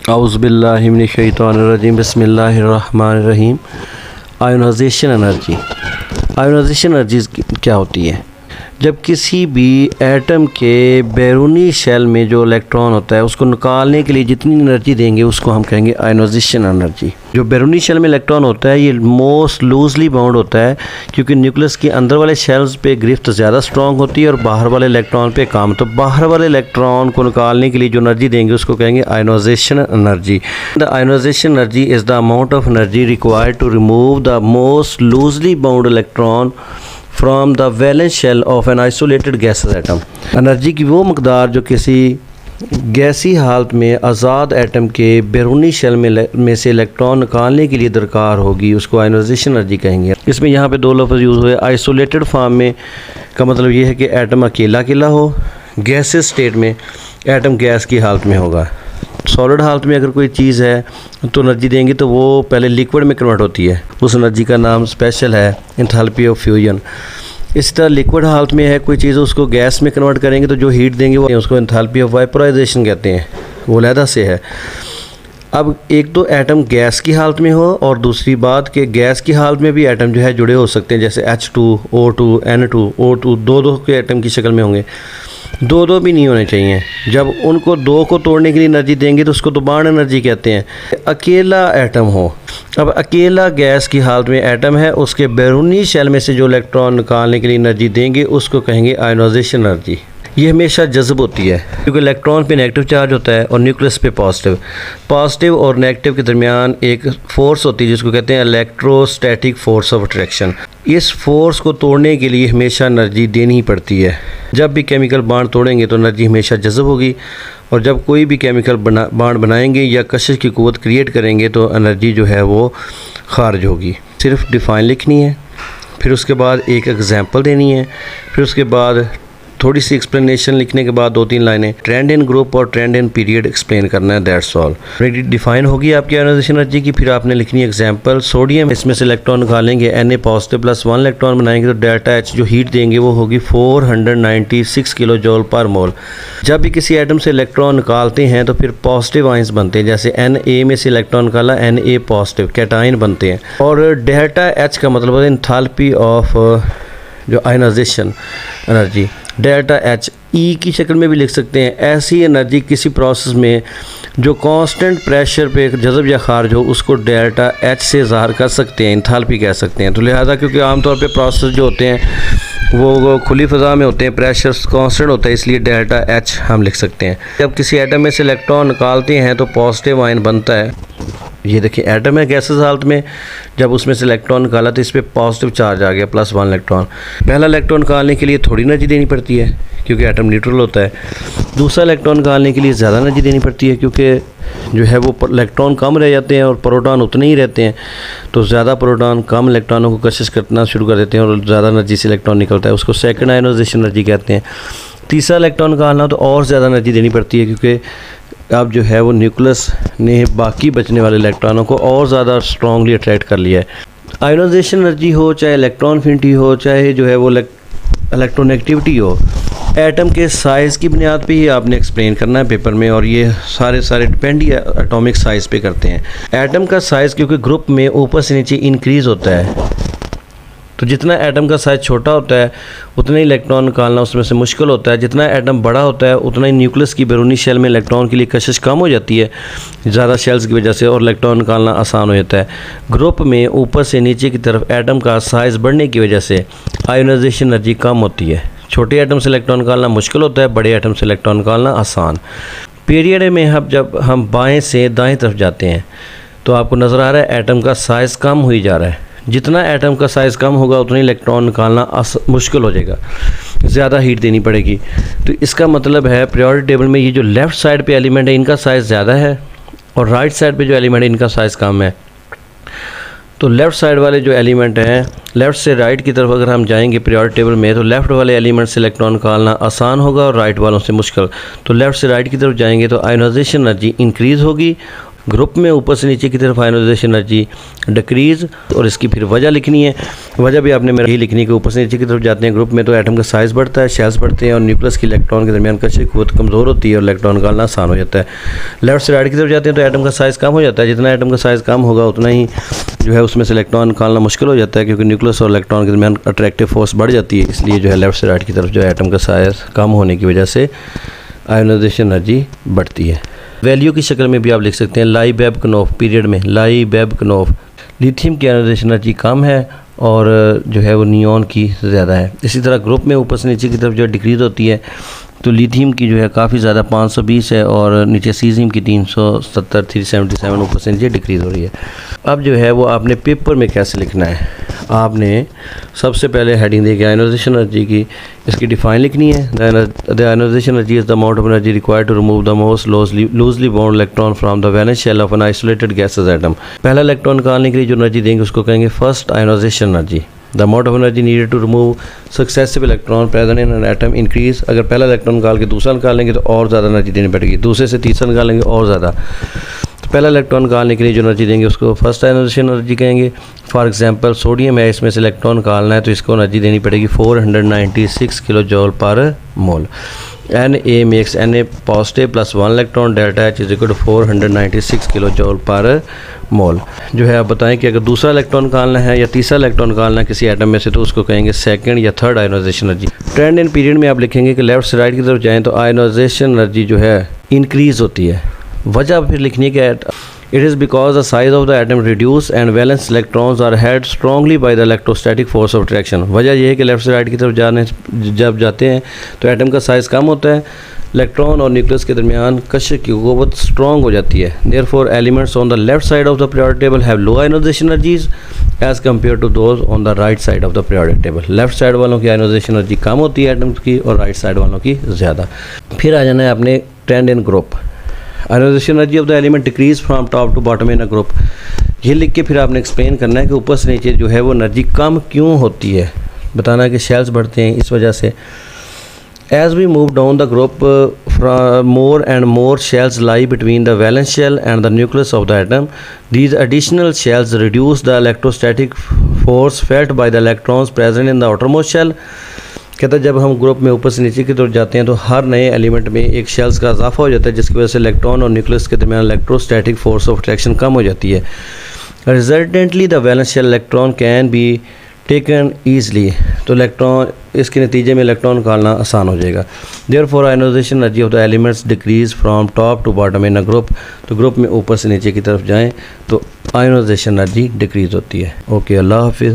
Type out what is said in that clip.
औज़ुबिल्लाहि मिनश्शैतानिर्रजीम बिस्मिल्लाहिर्रहमानिर्रहीम। Ionisation energy. Ionisation energy क्या होती है? जब किसी भी एटम के बैरूनी शेल में जो इलेक्ट्रॉन होता है उसको निकालने के लिए जितनी एनर्जी देंगे उसको हम कहेंगे आयोनाइजेशन एनर्जी। जो बैरूनी शेल में इलेक्ट्रॉन होता है ये मोस्ट लूजली बाउंड होता है क्योंकि न्यूक्लियस के अंदर वाले शेल्स पे गिरफ्त ज़्यादा स्ट्रॉन्ग होती है और बाहर वाले इलेक्ट्रॉन पे कम। तो बाहर वाले इलेक्ट्रॉन को निकालने के लिए जो एनर्जी देंगे उसको कहेंगे ionisation energy. The ionisation energy is the amount of energy required to remove the most loosely bound electron from the valence shell of an isolated gases atom. Energy की वो मकदार जो किसी गैसी हालत में आज़ाद एटम के बैरूनी शेल में से इलेक्ट्रॉन निकालने के लिए दरकार होगी उसको आयोनाइजेशन एनर्जी कहेंगे। इसमें यहाँ पे दो लफ्ज़ यूज़ हुए। आइसोलेटेड फार्म में का मतलब ये है कि एटम अकेला अकेला हो। गैसेस स्टेट में एटम गैस की हालत में होगा। सॉलिड हालत में अगर कोई चीज़ है तो एनर्जी देंगे तो वो पहले लिक्विड में कन्वर्ट होती है। उस एनर्जी का नाम स्पेशल है एंथैल्पी ऑफ फ्यूजन। इस तरह लिक्विड हालत में है कोई चीज़ उसको गैस में कन्वर्ट करेंगे तो जो हीट देंगे वो उसको एंथैल्पी ऑफ वाइपराइजेशन कहते हैं, वो अलहदा से है। अब एक तो एटम गैस की हालत में हो और दूसरी बात कि गैस की हालत में भी एटम जो है जुड़े हो सकते हैं, जैसे H2, O2, N2, O2 दो के एटम की शक्ल में होंगे। दो भी नहीं होने चाहिए। जब उनको दो को तोड़ने के लिए एनर्जी देंगे तो उसको तो बाउंड एनर्जी कहते हैं। अकेला एटम हो, अब अकेला गैस की हालत में एटम है उसके बैरूनी शेल में से जो इलेक्ट्रॉन निकालने के लिए एनर्जी देंगे उसको कहेंगे आयोनाइजेशन एनर्जी। ये हमेशा जज़ब होती है क्योंकि इलेक्ट्रॉन पे नेगेटिव चार्ज होता है और न्यूक्लियस पे पॉजिटिव और नेगेटिव के दरमियान एक फ़ोर्स होती है जिसको कहते हैं इलेक्ट्रोस्टैटिक फोर्स ऑफ अट्रैक्शन। इस फोर्स को तोड़ने के लिए हमेशा एनर्जी देनी ही पड़ती है। जब भी केमिकल बॉन्ड तोड़ेंगे तो एनर्जी हमेशा जज़ब होगी और जब कोई भी केमिकल बॉन्ड बनाएंगे या कशिश की क़ुव्वत क्रिएट करेंगे तो एनर्जी जो है वो खारिज होगी। सिर्फ डिफ़ाइन लिखनी है, फिर उसके बाद एक एग्जांपल देनी है, फिर उसके बाद थोड़ी सी एक्सप्लेनेशन लिखने के बाद 2-3 लाइनें ट्रेंड इन ग्रुप और ट्रेंड इन पीरियड एक्सप्लेन करना है। That's all. डिफाइन होगी आपकी आयोनाइजेशन एनर्जी की। फिर आपने लिखनी है एग्जांपल। सोडियम इसमें से इलेक्ट्रॉन निकालेंगे, Na पॉजिटिव प्लस 1 इलेक्ट्रॉन बनाएंगे तो डेल्टा H जो हीट देंगे वो होगी 496 किलो जूल पर मोल। जब भी किसी एटम से इलेक्ट्रॉन निकालते हैं तो फिर पॉजिटिव आयंस बनते हैं, जैसे Na में से इलेक्ट्रॉन निकाला Na पॉजिटिव कैटाइन बनते हैं। और डेल्टा H का मतलब है एंथैल्पी ऑफ जो ionisation energy. Delta H E की शक्ल में भी लिख सकते हैं। ऐसी एनर्जी किसी प्रोसेस में जो कांस्टेंट प्रेशर पे जज़ब या खारिज हो उसको डेल्टा H से ज़ाहिर कर सकते हैं, एंथैल्पी कह सकते हैं। तो लिहाजा क्योंकि आमतौर पे प्रोसेस जो होते हैं वो खुली फ़ज़ा में होते हैं, प्रेशर कांस्टेंट होता है, इसलिए डेल्टा H हम लिख सकते हैं। जब किसी एटम में से इलेक्ट्रॉन निकालते हैं तो पॉजिटिव आयन बनता है। ये देखिए एटम है गैसेस हालत में, जब उसमें से इलेक्ट्रॉन निकाला तो इस पर पॉजिटिव चार्ज आ गया प्लस 1 इलेक्ट्रॉन। पहला इलेक्ट्रॉन निकालने के लिए थोड़ी एनर्जी देनी पड़ती है क्योंकि एटम न्यूट्रल होता है। दूसरा इलेक्ट्रॉन निकालने के लिए ज़्यादा एनर्जी देनी पड़ती है क्योंकि जो है वो इलेक्ट्रॉन कम रह जाते हैं और प्रोटॉन उतने ही रहते हैं। तो ज़्यादा प्रोटॉन कम इलेक्ट्रॉनों को कशिश करना शुरू कर देते हैं और ज़्यादा एनर्जी से इलेक्ट्रॉन निकलता है, उसको सेकंड आयोनाइजेशन एनर्जी कहते हैं। तीसरा इलेक्ट्रॉन निकालना तो और ज़्यादा एनर्जी देनी पड़ती है क्योंकि अब जो है वो न्यूक्लियस ने बाकी बचने वाले इलेक्ट्रॉनों को और ज़्यादा स्ट्रॉन्गली अट्रैक्ट कर लिया है। आयोनाइजेशन एनर्जी हो चाहे इलेक्ट्रॉन एफिनिटी हो चाहे जो है वो इलेक्ट्रोनेगेटिविटी हो, एटम के साइज़ की बुनियाद पे ही आपने एक्सप्लेन करना है पेपर में, और ये सारे डिपेंड ही एटॉमिक साइज़ पे करते हैं। एटम का साइज़ क्योंकि ग्रुप में ऊपर से नीचे इंक्रीज़ होता है, तो जितना एटम का साइज़ छोटा होता है उतना ही इलेक्ट्रॉन निकालना उसमें से मुश्किल होता है। जितना एटम बड़ा होता है उतना ही न्यूक्लियस की बैरूनी शेल में इलेक्ट्रॉन के लिए कशिश कम हो जाती है ज़्यादा शेल्स की वजह से, और इलेक्ट्रॉन निकालना आसान हो जाता है। ग्रुप में ऊपर से नीचे की तरफ एटम का साइज़ बढ़ने की वजह से आयोनाइजेशन एनर्जी कम होती है। छोटे एटम से इलेक्ट्रॉन निकालना मुश्किल होता है, बड़े एटम से इलेक्ट्रॉन निकालना आसान। पीरियड में जब हम बाएँ से दाएँ तरफ जाते हैं तो आपको नज़र आ रहा है एटम का साइज़ कम हुई जा रहा है। जितना एटम का साइज़ कम होगा उतना इलेक्ट्रॉन निकालना मुश्किल हो जाएगा, ज़्यादा हीट देनी पड़ेगी। तो इसका मतलब है पीरियोडिक टेबल में ये जो लेफ़्ट साइड पे एलिमेंट है इनका साइज़ ज़्यादा है और राइट साइड पे जो एलिमेंट है इनका साइज़ कम है। तो लेफ़्ट साइड वाले जो एलिमेंट हैं, लेफ़्ट से राइट की तरफ अगर हम जाएंगे पीरियोडिक टेबल में तो लेफ़्ट वाले एलिमेंट से इलेक्ट्रॉन निकालना आसान होगा और राइट वालों से मुश्किल। तो लेफ़्ट से राइट की तरफ जाएंगे तो आयोनाइजेशन एनर्जी इंक्रीज़ होगी ग्रुप में ऊपर से नीचे की तरफ आयोनाइजेशन एनर्जी डिक्रीज़, और इसकी फिर वजह लिखनी है। वजह भी आपने मेरा यही लिखनी है कि ऊपर से नीचे की तरफ जाते हैं ग्रुप में तो एटम का साइज़ बढ़ता है, शेल्स बढ़ते हैं और न्यूक्लियस की इलेक्ट्रॉन के दरमियान कशी क़ुव्वत कमज़ोर होती है और इलेक्ट्रॉन निकालना आसान हो जाता है। लेफ्ट से राइट की तरफ जाते हैं तो एटम का साइज़ कम हो जाता है, जितना एटम का साइज़ कम होगा उतना ही जो है उसमें से इलेक्ट्रॉन निकालना मुश्किल हो जाता है, क्योंकि न्यूक्लियस और इलेक्ट्रॉन के दरमियान अट्रैक्टिव फोर्स बढ़ जाती है। इसलिए जो है लेफ्ट से राइट की तरफ जो है एटम का साइज़ कम होने की वजह से आयोनाइजेशन एनर्जी बढ़ती है। वैल्यू की शक्ल में भी आप लिख सकते हैं लाइबेब-कनोफ पीरियड में लाइबेब-कनोफ लिथियम की आयोनाइजेशन एनर्जी कम है और जो है वो नियॉन की ज़्यादा है। इसी तरह ग्रुप में ऊपर से नीचे की तरफ जो डिक्रीज़ होती है तो लिथियम की जो है काफ़ी ज़्यादा 520 है और नीचे सीजियम की 370 377 ऊपर से नीचे डिक्रीज़ हो रही है। अब जो है वो आपने पेपर में कैसे लिखना है, आपने सबसे पहले हेडिंग देके आयोनाइजेशन एनर्जी की इसकी डिफाइन लिखनी है। The ionisation energy is the amount of energy required to remove the most loosely bound electron from the valence shell of an isolated gases atom. पहला इलेक्ट्रॉन निकालने के लिए जो एनर्जी देंगे उसको कहेंगे first ionisation energy. The amount of energy needed to remove successive electron present in an atom increase. अगर पहला इलेक्ट्रॉन निकाल के दूसरा निकाल लेंगे तो और ज़्यादा एनर्जी देनी पड़ेगी, दूसरे से तीसरा निकालेंगे और ज़्यादा। तो पहला इलेक्ट्रॉन निकालने के लिए जो एनर्जी देंगे उसको फर्स्ट आयोनाइजेशन एनर्जी कहेंगे। फॉर एग्जांपल सोडियम है, इसमें से इलेक्ट्रॉन निकालना है तो इसको एनर्जी देनी पड़ेगी 496 kilojoule per mole. Na makes Na positive plus 1 electron, delta H is equal to 496 kilojoule per mole. जो है आप बताएं कि अगर दूसरा इलेक्ट्रॉन निकालना है या तीसरा इलेक्ट्रॉन निकालना है किसी एटम में से तो उसको कहेंगे सेकंड या third ionization energy. Trend in period में आप लिखेंगे कि लेफ्ट से राइट की तरफ जाएँ तो आयोनाइजेशन एनर्जी जो है इंक्रीज़ होती है। वजह फिर लिखनी है कि it is because the size of the atom reduce and valence electrons are held strongly by the electrostatic force of attraction। वजह यह है कि लेफ्ट से राइट की तरफ जब जाते हैं तो एटम का साइज़ कम होता है, इलेक्ट्रॉन और न्यूक्लियस के दरमियान कश की क़ुव्वत स्ट्रॉन्ग हो जाती है। Therefore elements on the left side of the periodic table have low ionization energies as compared to those on the right side of the periodic table। Left side वालों की आयोनाइजेशन एनर्जी कम होती है atoms की और right side वालों की ज़्यादा। फिर आ जाना है अपने trend in group. Ionisation energy of the element decrease from top to bottom in a group. ये लिख के फिर आपने एक्सप्लेन करना है कि ऊपर से नीचे जो है वो एनर्जी कम क्यों होती है, बताना है कि शेल्स बढ़ते हैं इस वजह से। As we move down the group more and more shells lie between the valence shell and the nucleus of the atom. These additional shells reduce the electrostatic force felt by the electrons present in the outermost shell. कहता है जब हम group में ऊपर से नीचे की तरफ जाते हैं तो हर नए एलिमेंट में एक शेल्स का इजाफा हो जाता है जिसकी वजह से इलेक्ट्रॉन और न्यूक्लियस के दरमियान इलेक्ट्रोस्टैटिक फोर्स ऑफ अट्रैक्शन कम हो जाती है। Resultantly the valence shell electron can be taken easily. तो इलेक्ट्रॉन इसके नतीजे में इलेक्ट्रॉन निकालना आसान हो जाएगा। Therefore ionisation energy of the elements decrease from top to bottom in a group. तो ग्रुप में ऊपर से नीचे की तरफ जाएँ तो आयोनाइजेशन एनर्जी डिक्रीज़ होती है। ओके, अल्लाह हाफिज़।